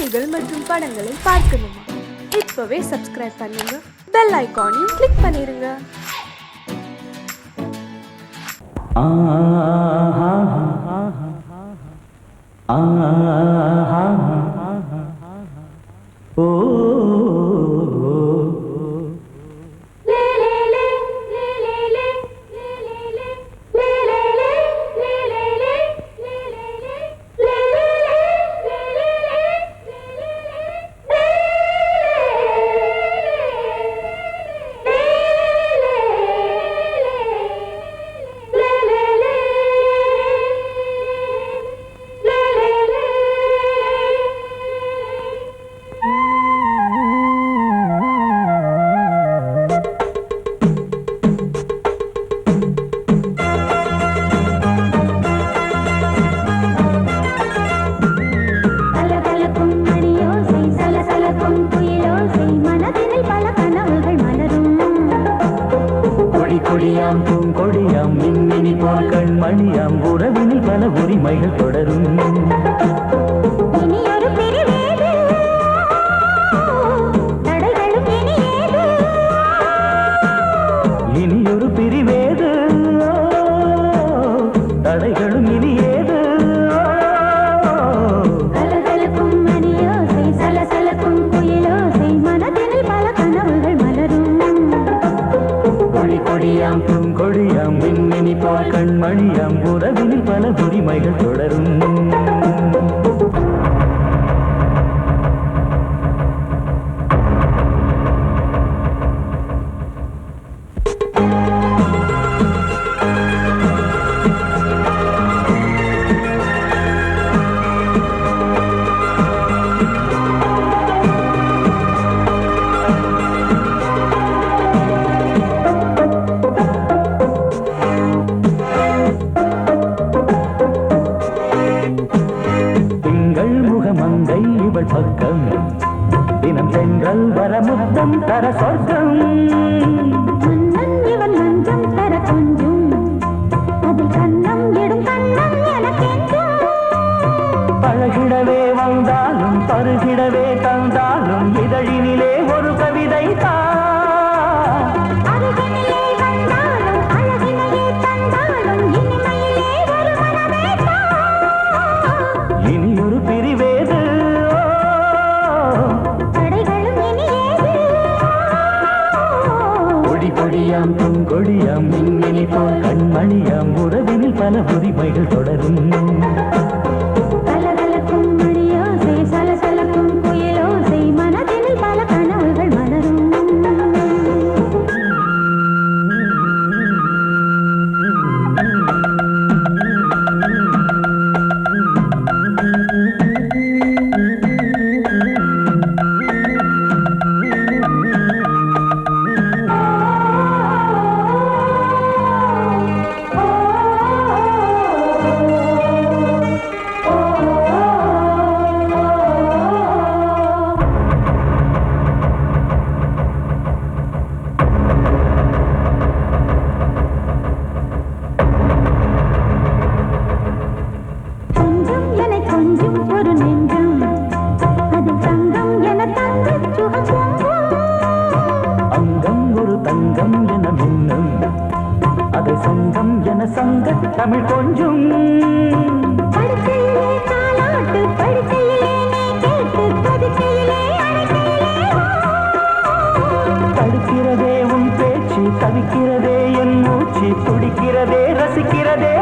செய்திகள் மற்றும் படங்களை பார்க்கணுமா? இப்பவே சப்ஸ்கிரைப் பண்ணுங்க, பெல் ஐகானையும் கிளிக் பண்ணிருங்க. கொடியாம் பூங்கொடியாம் மின்மினி போல் கண்மணியாம் உறவினில் பல உரிமைகள் தொடரும். இனியொரு பிரிவேது தடைகளும் இனியேது, இனியொரு பிரிவேது தடைகளும் இனியேது. கலகலக்கும் மணியோசை சலசலக்கும் குயிலோசை மனதினில் பல கனவுகள் மலரும். கொடியாம் பூங்கொடியாம் மின்மினி போல் கண்மணியாம் உறவினில் பல உரிமைகள் தொடரும். மங்கை இவள் பக்கம் தினம் சென்றல் வர முத்தம் தர சொர்க்கம். மன்னன் இவன் மஞ்சம் தர கொஞ்சம் அதில் கண்ணம் இடும் கண்ணம் எனக்கென்றும். பழகிடவே வந்தாலும் பருகிடவே தந்தாலும் இதழினிலே ஒரு கவிதை தான். அருகினிலே வந்தாலும் அழகினையே தந்தாலும் இனிமையிலே ஒரு மனமே தான். இனியொரு பிரிவேது தடைகளும் இனியேது. கொடியாம் பூங்கொடியாம் மின்மினி போல் கண்மணியாம் உறவினில் பல உரிமைகள் தொடரும். கலகலக்கும் மணியோசை சலசலக்கும் குயிலோசை மனதினில் பல கனவுகள் மலரும். கொஞ்சம் என கொஞ்சம் ஒரு நெஞ்சம் அதில் தங்கம் என தங்க சுகம். அங்கம் ஒரு தங்கம் என மின்னும் அதை சங்கம் என சங்க தமிழ் கொஞ்சம். படுக்கையிலே தாலாட்டு படுக்கையிலே நீ கேட்டு படுக்கையிலே அழைக்கையிலே தடுக்கிறதே உன் பேச்சு தவிக்கிறதே என் மூச்சு துடிக்கிறதே ரசிக்கிறதே.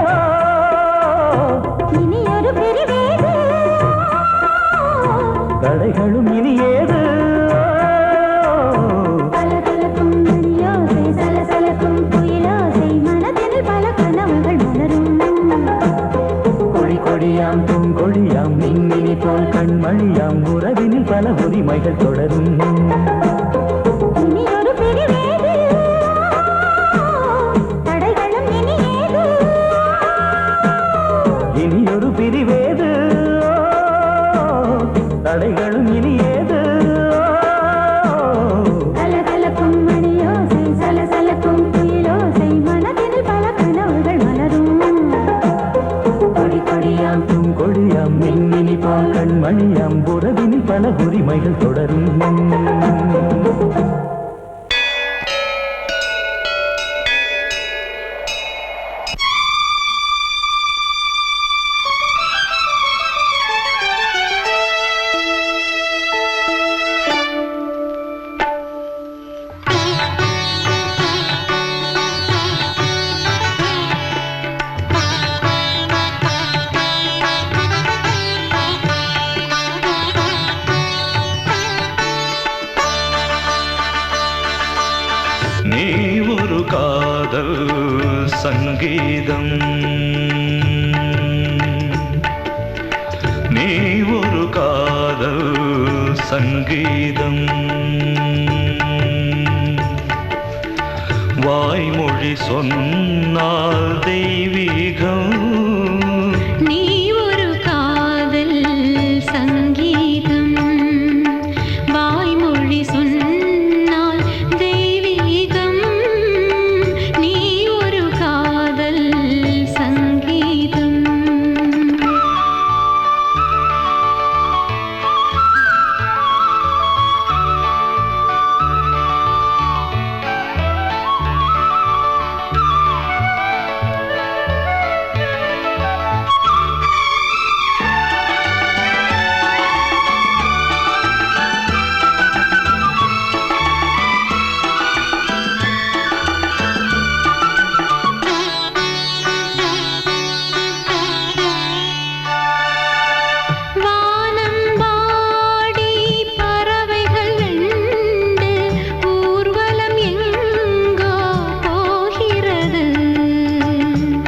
இனியொரு பிரிவேது கடைகளும் இனியேது. கலகலக்கும் மணியோசை சலசலக்கும் குயிலோசை மனதினில் பல கனவுகள் மலரும். கொடியாம் பூங்கொடியாம் மின்மினி போல் கண்மணியாம் உறவினில் பல உரிமைகள் தொடரும். இனியொரு பிரிவேது தடைகளும் இனியேது. இனியொரு பிரிவேது தடைகளும் இனியேது. கலகலக்கும் மணியோசை சலசலக்கும் குயிலோசை மனதினில் பல கனவுகள் மலரும். கொடியாம் பூங்கொடியாம் மின்மினி போல் கண்மணியாம் உறவினில் உறவினில் பல உரிமைகள் தொடரும். நீ ஒரு காதல் சங்கீதம், நீ ஒரு காதல் சங்கீதம், வாய்மொழி சொன்னால் தெய்வீகம். நீ ஒரு காதல் சங்கீதம், வாய்மொழி சொன்னால் தெய்வீகம். நீ ஒரு காதல் சங்கீதம்.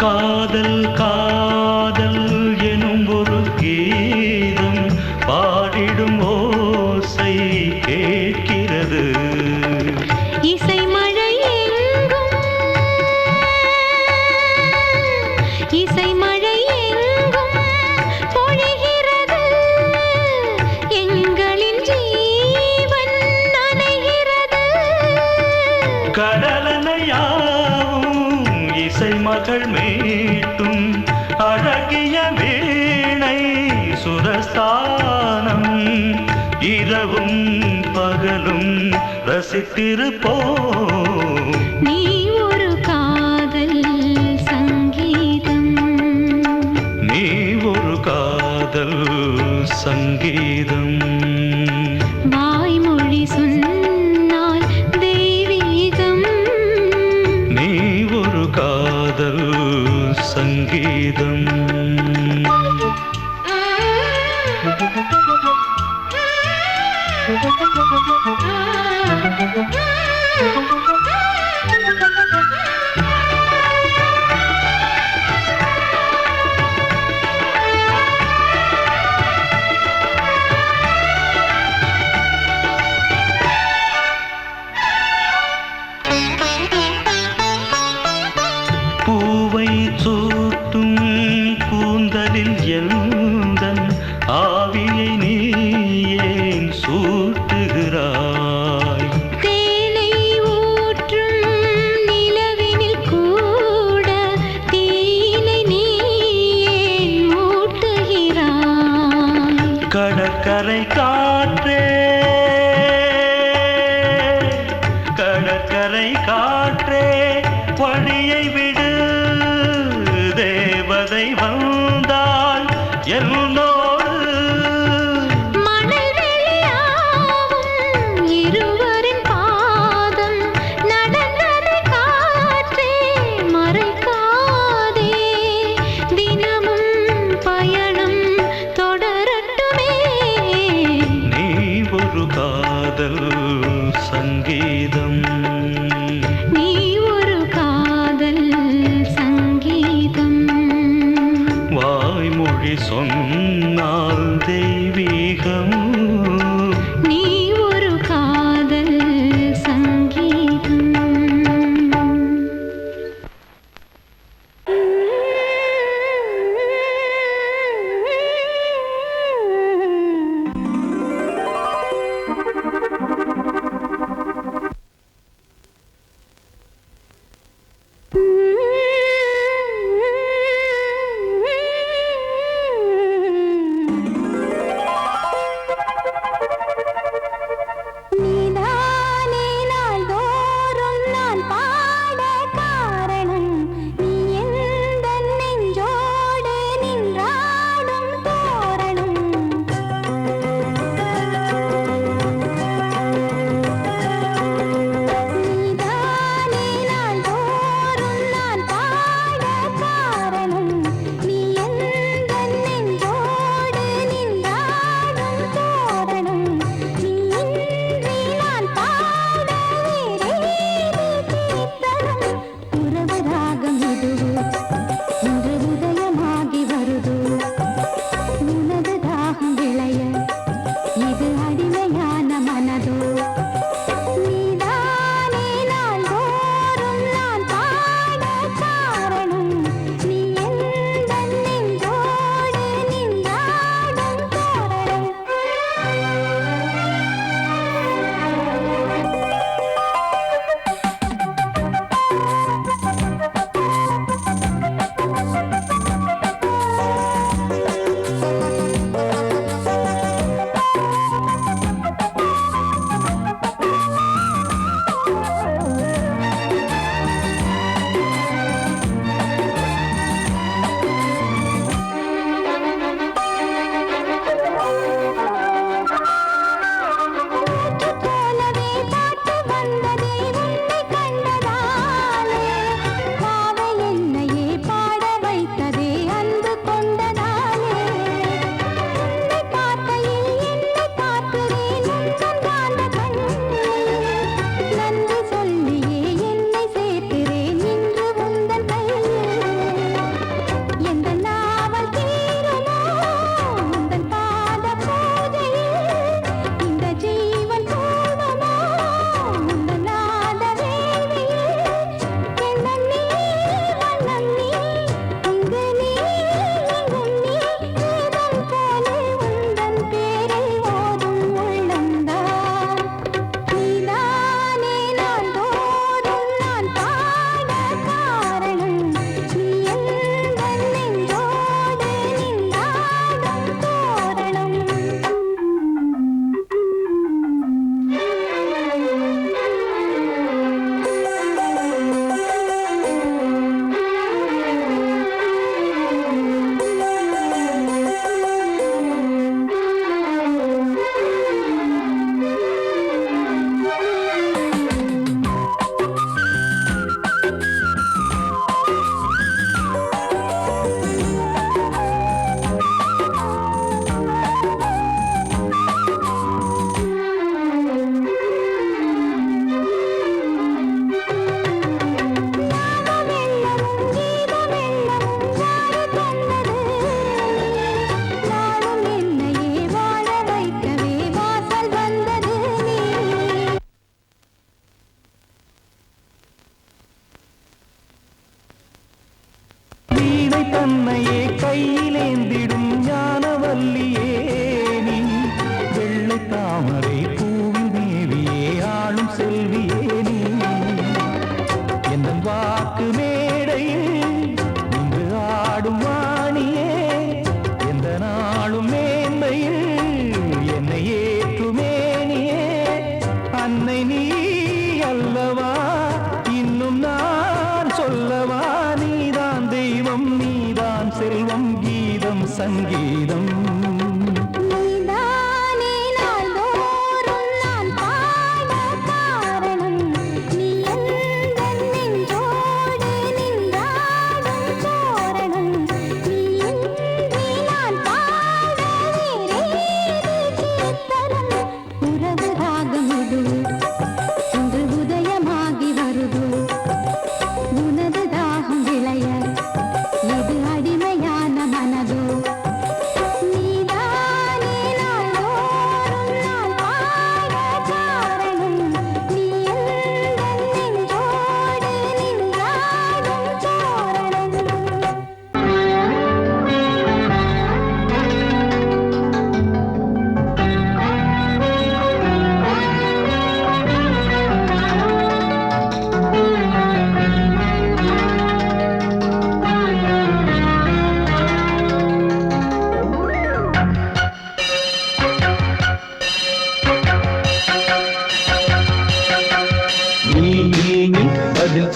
காதல் காதல் எனும் ஒரு கீதம் பாடிடும் ஓசை கேட்கிறது. இசை மழை எங்கும், இசை மழை எங்கும் பொழிகிறது. எங்களின் ஜீவன் நனைகிறது. கடலனையாவும் இசை மகள் மீட்டும் அழகிய வீணை சுரஸ்தானம். இரவும் பகலும் ரசித்திருப்போம். நீ ஒரு காதல் சங்கீதம், நீ ஒரு காதல் சங்கீதம், வாய்மொழி சொன்னால் தெய்வீகம். நீ ஒரு காதல் சங்கீதம். பூவை சூட்டும் கூந்தலில் எந்தன் ஆவியை நீ ஏன் சூட்டுகிறாய்? தேனை ஊற்றும் நிலவினில் கூட தீனை நீ ஏன் மூட்டுகிறாய்? கடற்கரை காற்றே, கடற்கரை காற்றே வழியை விடு. தேவதை வந்தால் என்னோடு மணல் வெளியாகும் இருவரின் பாதம் நடந்ததை காற்றே மறைக்காதே. தினமும் பயணம் தொடரட்டுமே. நீ ஒரு காதல் சங்கீதம், நீ ஒரு காதல் சங்கீதம்,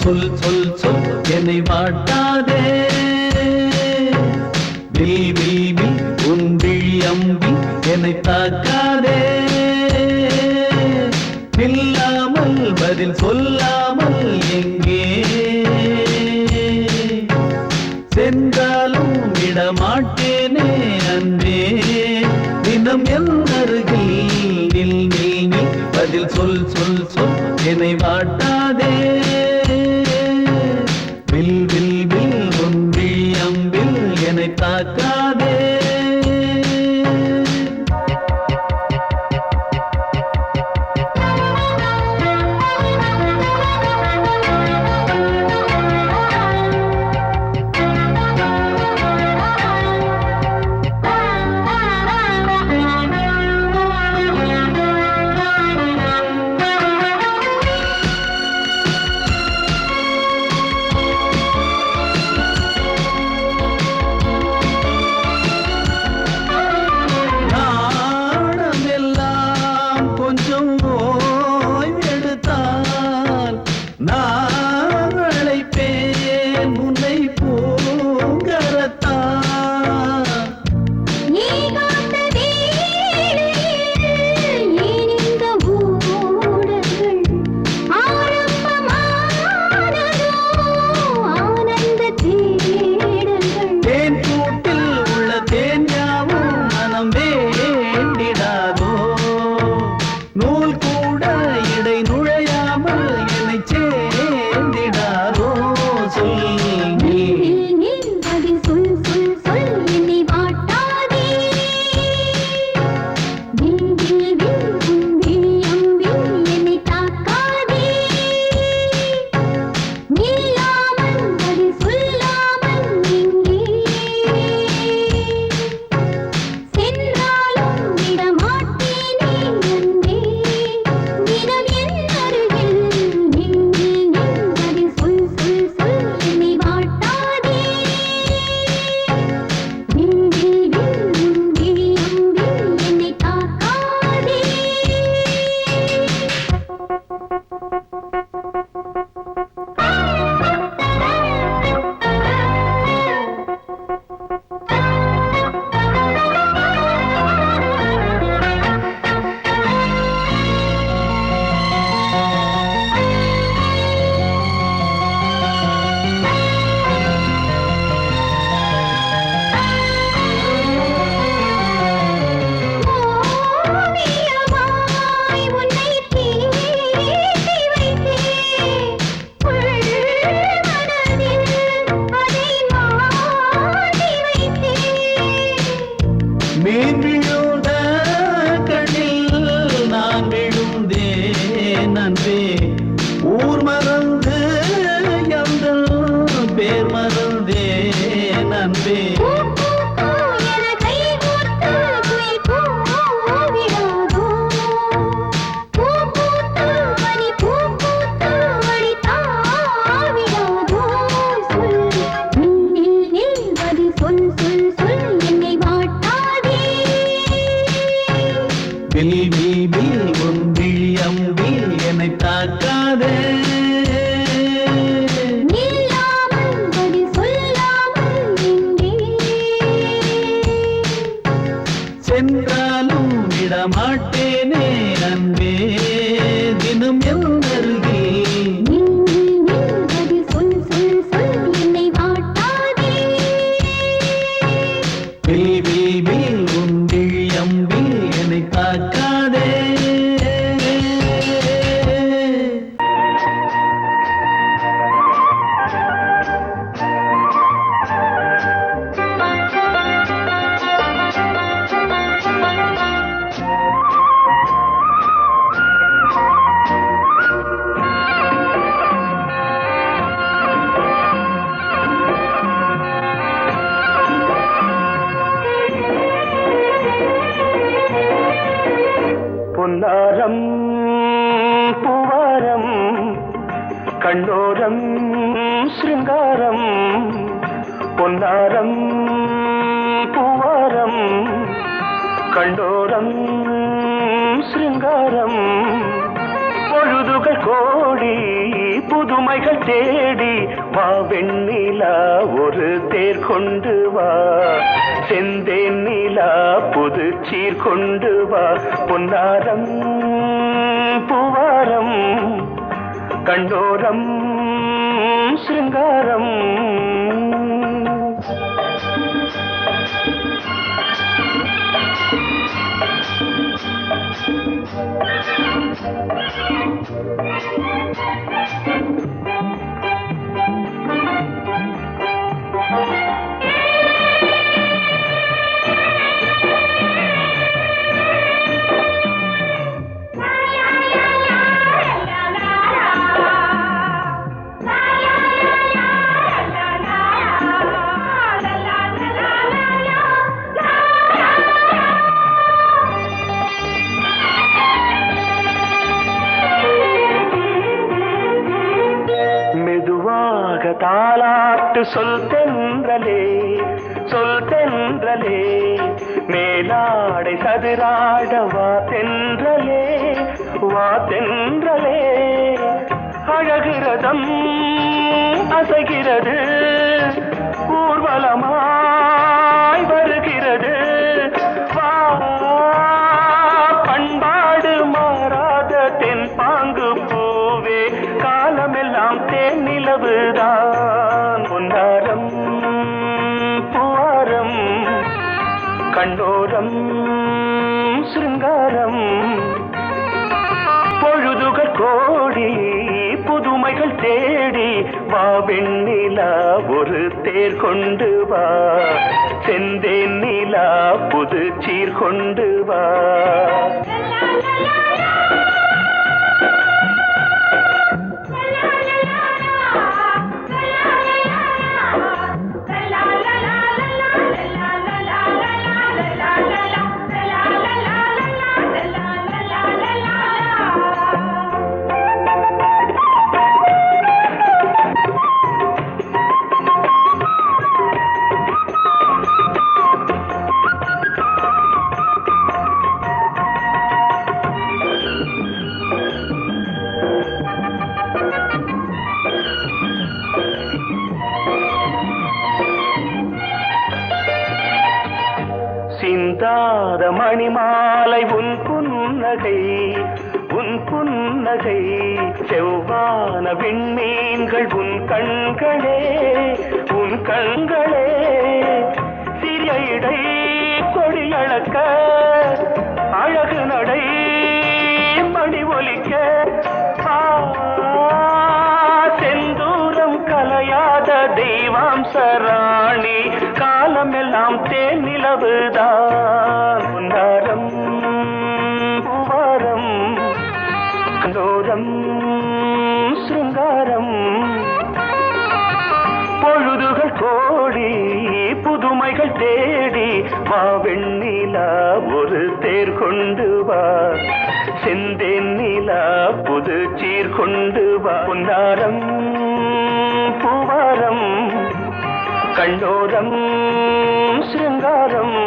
சொல் சொல் சொல் என்னை வாட்டாதே வில் வில் வில் உன் விழி அம்பி என்னை தாக்காதே நில்லாமல் பதில் சொல்லாமல் எங்கே சென்றாலும் விடமாட்டேனே அன்பே தினம் என் அருகில் நில் நில் நில் பதில் சொல் சொல் சொல் என்னை வாட்டாதே வில் வில் வில் உன் விழி அம்பில் என்னை தாக்காதே சிருங்காரம் பொழுதுகள் கோடி புது புதுமைகள் தேடி வா வெண்ணிலா ஒரு தேர் கொண்டு வா செந்தேன் நிலா புது சீர் கொண்டு வா பொன்னாரம் பூவாரம் கண்டோரம் சிருங்காரம் தாலாட்டு சொல் தென்றலே மேலாடை சதுராட வா தென்றலே அழகிறதம் அசைகிறது ஊர்வலமாய் வருகிறது வா பண்பாடு மாறாத தென் பாங்கு பூவே காலமெல்லாம் தேன் நிலவுதான் பொன்னாரம் பூவாரம் கண்டோரம் சிருங்காரம் பொழுதுகள் கோடி புதுமைகள் தேடி வா வெண்ணிலா ஒரு தேர் கொண்டு வா செந்தேன் நிலா புது சீர் கொண்டு வா சிந்தாத மணிமாலை உன் புன்னகை செவ்வான விண்மீன்கள் உன் கண்களே சிறிய இடை கொடியளக்க அழகு நடை மணி ஒலிக்க செந்தூரம் கலையாத தெய்வாம்சராணி காலமெல்லாம் தேன் நிலவுதான் பொன்னாரம் பூவாரம் கண்டோரம் சிருங்காரம் பொழுதுகள் கோடி புதுமைகள் தேடி வா வெண்ணிலா ஒரு தேர் கொண்டு வா செந்தேன் நிலா புது சீர் கொண்டு வா பொன்னாரம் பூவாரம் கண்டோரம் சிருங்காரம்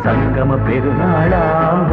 சங்கம பெருநாளாம்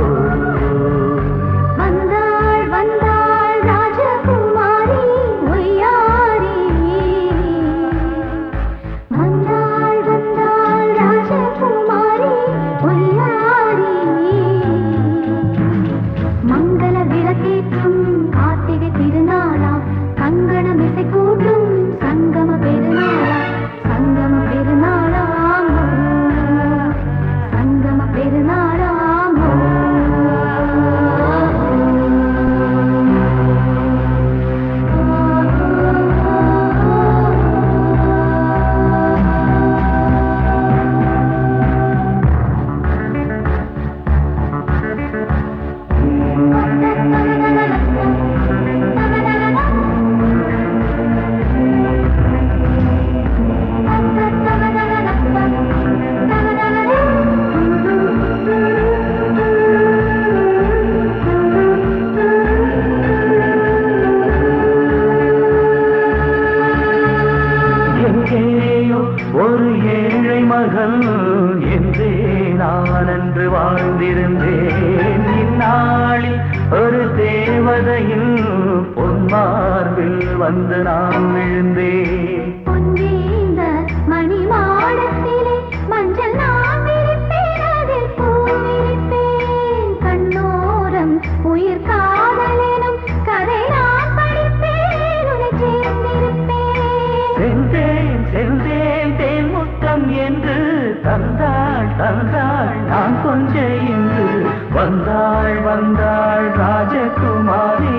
வாழ்ந்திருந்தேன். இந்நாளில் ஒரு தேவதையில் பொன்மார்பில் வந்து நான் விழுந்தேன். பொன்வேந்த மணி மாடத்திலே மஞ்சள் நான் விரிப்பேன், அதில் பூ விரிப்பேன். கண்ணோரம் உயிர் காதலெனும் கதை நான் படிப்பேன், உன்னை சேர்ந்திருப்பேன். சென்றேன் சென்றேன் தேன் முத்தம் என்று தந்தாள் தந்தாள் நான் கொஞ்சம் இன்று வந்தாள் வந்தாள் ராஜகுமாரி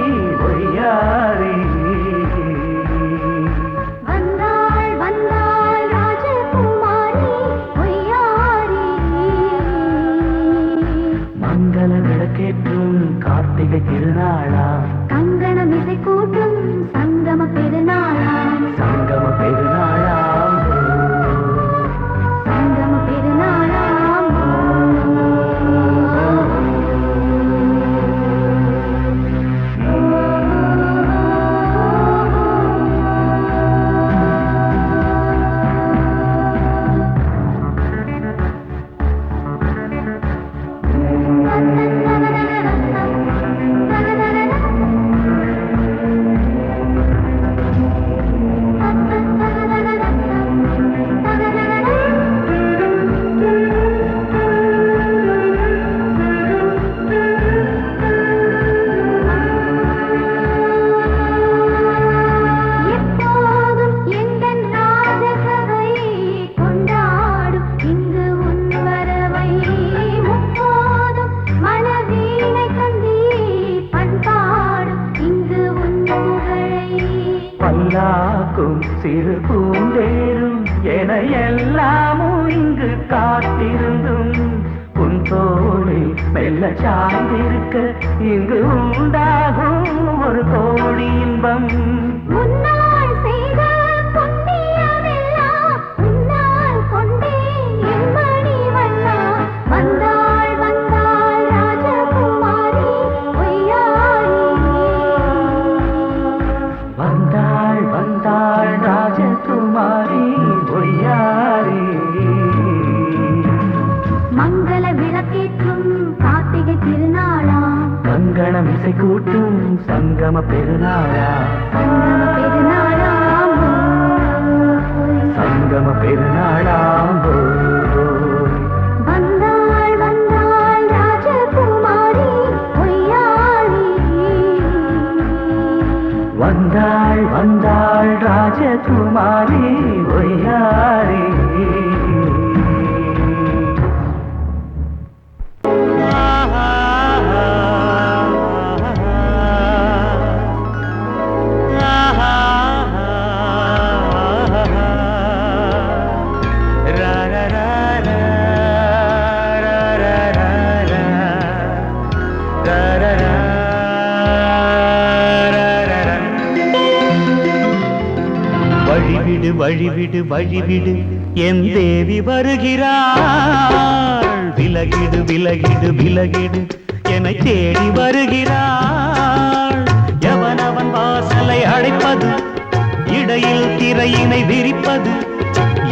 ஒய்யாரி. வந்தாள் வந்தாள் ராஜகுமாரி ஒய்யாரி. மங்கள விளக்கேற்றும் கார்த்திகை திருநாளா, கங்கணம் இசை கூட்டும் சங்கம பெருநாளாம். சங்கம பெருநாளாம். சங்கம பெருநாளாம். எப்போதும் எந்தன் ராஜசபை கொண்டாடும் இங்கு உன் வரவை. முப்போதும் மனவீணை கந்தி பண்பாடும் இங்கு உன் புகழை. பல்லாக்கும் சிறு பூந்தேரும் என எல்லாமும் இங்கு காத்திருந்தும் உன் தோளில் மெல்ல சாய்ந்திருக்க இங்கு உண்டாகும் ஒரு கோடி இன்பம். முன்னால் செய்த புண்ணியமெல்லாம் உன்னால் கொண்டேன் என் மணி வண்ணா. வந்தாள் வந்தாள் ராஜகுமாரி ஒய்யாரி. வந்தாள் வந்தாள் ராஜகுமாரி ஒய்யாரி. மங்கள விளக்கேற்றும் கார்த்திகை திருநாளாம். கங்கணம் இசை கூட்டும் சங்கம பெருநாளா, சங்கம பெருநாளாம். சங்கம பெருநாளாம். வந்தாள் வந்தாள் ராஜகுமாரி ஒய்யாரி. வந்தாள் வந்தாள் ராஜகுமாரி ஒய்யாரி. வழிவிடு வழிவிடு வழிவிடு என் தேவி வருகிறாள். விலகிடு விலகிடு விலகிடு என்னை தேடி வருகிறாள். எவனவன் வாசலை அடைப்பது, இடையில் திரையினை விரிப்பது,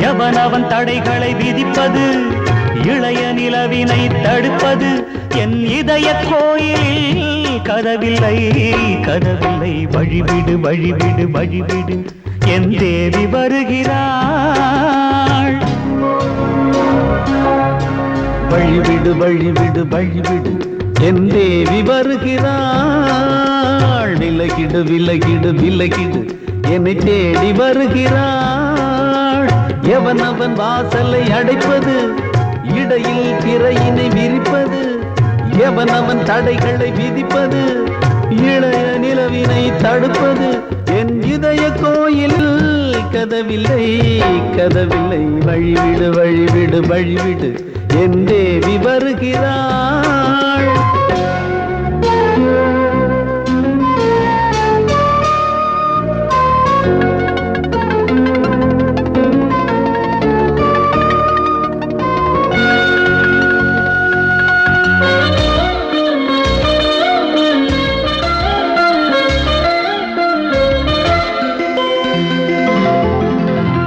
எவனவன் தடைகளை விதிப்பது, இளைய நிலவினை தடுப்பது. என் இதய கோயிலில் கதவில்லை கதவில்லை. வழிவிடு வழிவிடு வழிவிடு என் தேவி வருகிறாள். வழிவிடு வழிவிடு வழிவிடு என் தேவி வருகிறாள். விலகிடு விலகிடு விலகிடு என்னை தேடி வருகிறாள். எவன் அவன் வாசலை அடைப்பது, இடையில் திரையினை விரிப்பது, எவன் அவன் தடைகளை விதிப்பது, இளைய நிலவினை தடுப்பது. என் இதய கோயில் கதவில்லை கதவில்லை. வழிவிடு வழிவிடு வழிவிடு என் தேவி வருகிறாள்.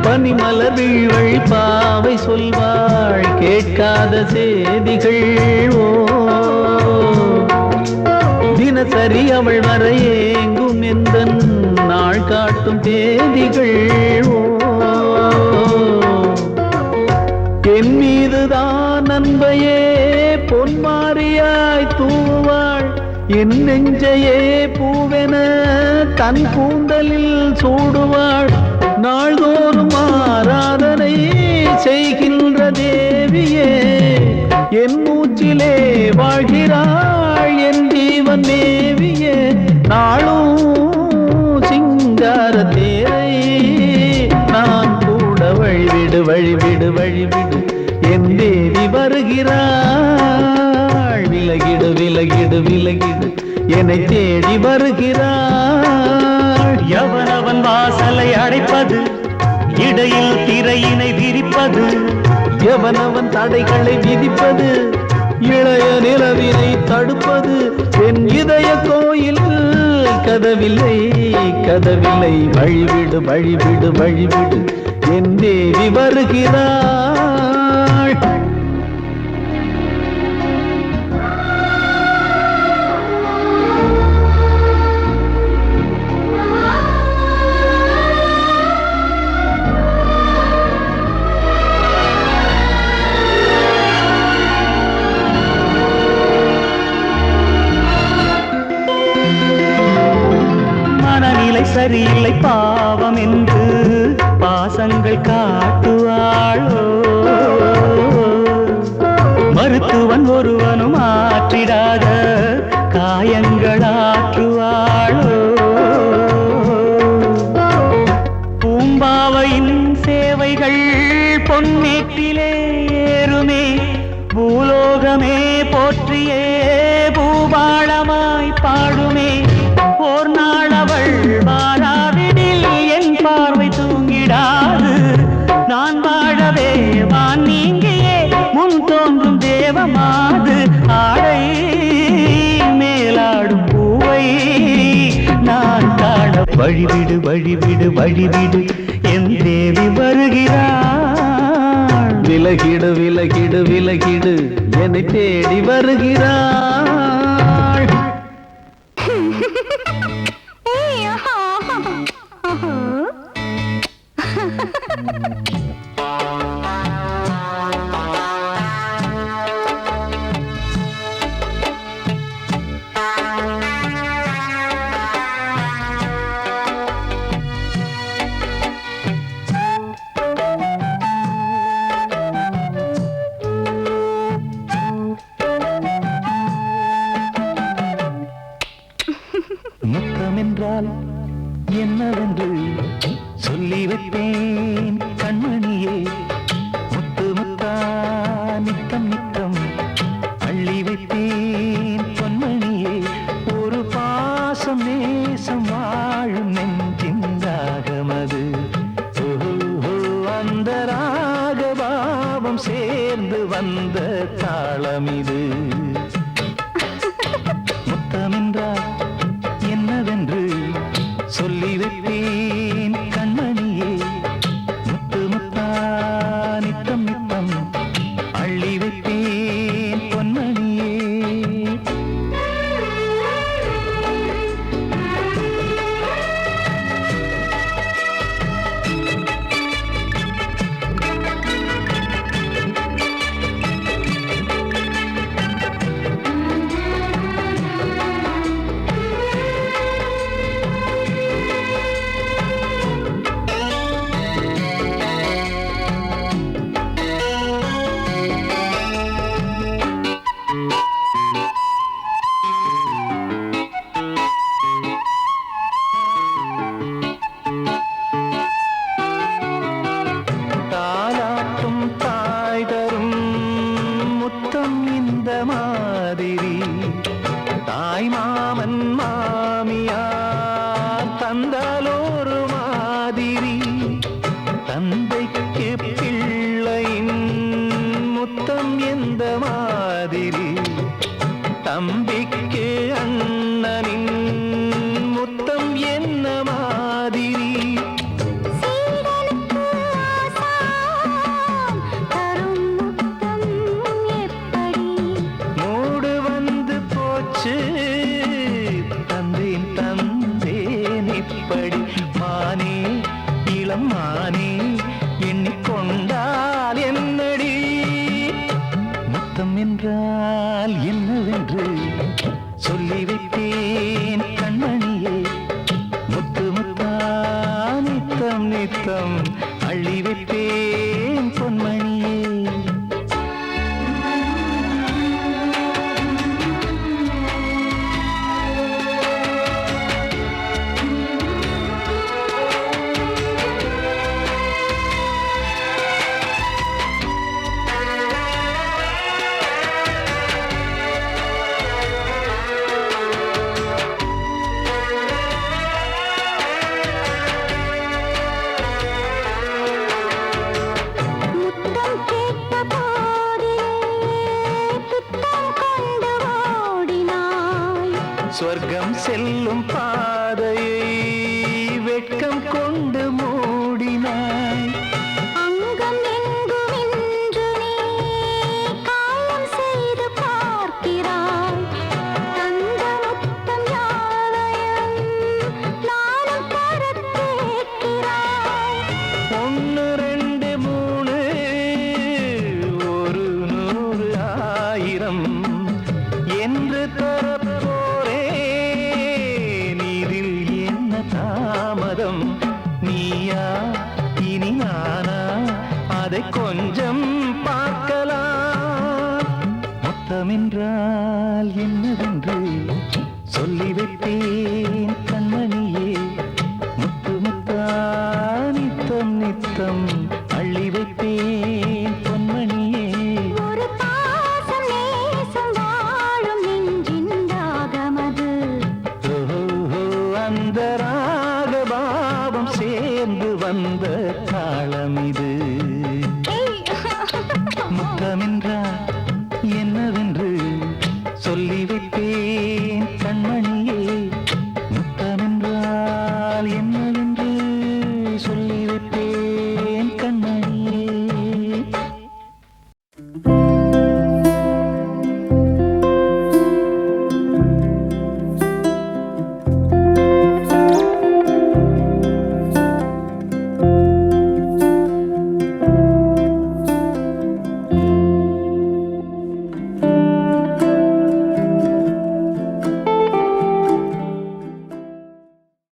பனிமலர் வீழ்வழி பாவை சொல்வாள் கேள் கேட்காத செய்திகள் ஓ தினசரி அவள் வர ஏங்கும் எந்த நாள் காட்டும் தேதிகள் ஓ என் மீதுதான் அன்பையே பொன்மாரியாய் தூவாள் என் நெஞ்சையே பூவென தன் கூந்தலில் சூடுவாள் நாள்தோறும் ஆராதனை செய்கின்ற தேவியே என் மூச்சிலே வாழ்கிறாள் என் ஜீவன் தேவியே நாளும் சிங்கார தேரை நான் கூட வழிவிடு வழிவிடு வழிவிடு என் தேவி வருகிறாள் விலகிடு விலகிடு விலகிடு என்னை தேடி வருகிறாள் எவனவன் வாசலை அடைப்பது இடையில் திரையினை விரிப்பது எவனவன் தடைகளை விதிப்பது இளைய நிலவினை தடுப்பது என் இதய கோயில் கதவில்லை கதவில்லை வழிவிடு வழிவிடு வழிவிடு என் தேவி வருகிறாள் மனநிலை சரியில்லை பாவம் என்று பாசங்கள் காட்டுவாளோ மருத்துவன் ஒருவனும் ஆற்றிடாத காயங்களாற்றுவாளோ பூம்பாவையின் சேவைகள் பொன்னேட்டிலே ஏறுமே பூலோகமே போற்றியே பூபாளமாய் பாடுமே ஓர் நாள் அவள் வாராவிடில் என் பார்வை தூங்கிடாது நான் வாழவே வான் நீங்கியே முன் தோன்றும் தேவமாது ஆடை மேலாடும் பூவை நான் காண வழிவிடு வழிவிடு வழிவிடு என் தேவி வருகிறாள் விலகிடு விலகிடு விலகிடு என்னை தேடி வருகிறாள் முத்தமென்றால் என்னவென்று சொல்லி வைப்பேன் கண்மணியே முத்து முத்தா நித்தம் நித்தம் அள்ளி வைப்பேன் பொன்மணியே ஒரு பாசம் நேசம் வாழும் நெஞ்சின் ராகமது அந்த ராகபாவம் சேர்ந்து வந்த தாளமிது முத்தமென்றால் என்னவென்று சொல்லி வைப்பேன் கண்மணியே முத்து முத்தா நித்தம் நித்தம் அள்ளி வைப்பேன் பொன்மணியே தாலாட்டும் தாய் தரும் முத்தம் இந்த மாதிரி தாய் மாமன் மாமியார் தந்தாலோரு மாதிரி தந்தைக்கு பிள்ளையின் முத்தம் எந்த மாதிரி தம்பிக்கு அண்ணனின் முத்தம் என்ன மாதிரி சீடனுக்கு ஆசான் தரும் முத்தம் என்றால் என்னவென்று சொல்லி வைத்தேன் கண்மணியே. முத்து முத்தா நித்தம் நித்தம் அள்ளி வைத்தேன் பொன்மணியே. சொர்க்கம் செல்லும் பாதையை வெட்கம் கொண்டு மூடினாய். அங்கம் எங்குமென்று நீ காயம் செய்து பார்க்கிறாய். தந்த முத்தம் யாவையும் நானும் தரக் கேட்கிறாய். 1 2 3 ஒரு 100 1000 என்று தாமதம். நீயா இனி நானா அதை கொஞ்சம் பார்க்கலாம். மொத்தமென்றால் என்னவென்று சொல்லி வைத்தேன்